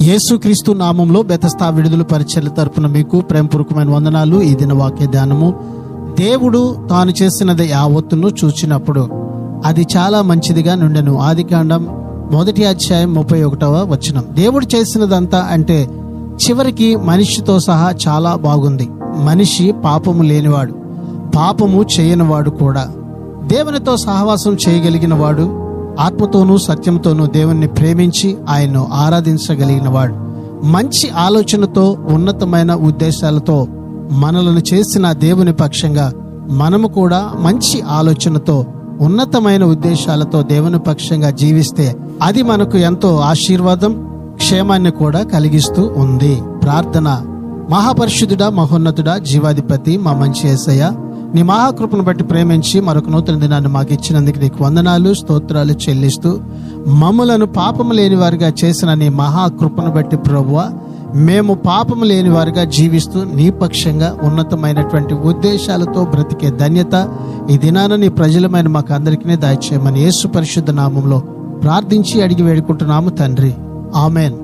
యేసుక్రీస్తు నామంలో బెతస్తా విడుదల పరిచర్ల తరపున మీకు ప్రేమపూర్వకమైన వందనాలు. ఈ దిన వాక్య ధ్యానము. దేవుడు తాను చేసినది యావత్తును చూచినప్పుడు అది చాలా మంచిదిగా నుండెను. ఆదికాండం 1:31. దేవుడు చేసినదంతా అంటే చివరికి మనిషితో సహా చాలా బాగుంది. మనిషి పాపము లేనివాడు, పాపము చేయనివాడు కూడా. దేవునితో సహవాసం చేయగలిగిన వాడు, ఆత్మతోనూ సత్యంతోనూ దేవుణ్ణి ప్రేమించి ఆయన్ను ఆరాధించగలిగిన వాడు, మంచి ఆలోచనతో ఉన్నతమైన ఉద్దేశాలతో మనలను చేసిన దేవుని పక్షంగా మనము కూడా మంచి ఆలోచనతో ఉన్నతమైన ఉద్దేశాలతో దేవుని పక్షంగా జీవిస్తే అది మనకు ఎంతో ఆశీర్వాదం, క్షేమాన్ని కూడా కలిగిస్తూ ఉంది. ప్రార్థన. మహాపరిశుద్ధుడా, మహోన్నతుడా, జీవాధిపతి, మా మంచి యేసయ్య, నీ మహాకృపను బట్టి ప్రేమించి మరొక నూతన దినాన్ని మాకు ఇచ్చినందుకు నీకు వందనాలు, స్తోత్రాలు చెల్లిస్తూ మమ్ములను పాపము లేని వారిగా చేసిన నీ మహాకృపను బట్టి ప్రభువా, మేము పాపము లేని వారిగా జీవిస్తూ నీ పక్షంగా ఉన్నతమైనటువంటి ఉద్దేశాలతో బ్రతికే ధన్యత ఈ దినాన నీ ప్రజలమైన మాకు అందరికీ దయచేయమని యేసు పరిశుద్ధ నామంలో ప్రార్థించి అడిగి వేడుకుంటున్నాము తండ్రి. ఆమెన్.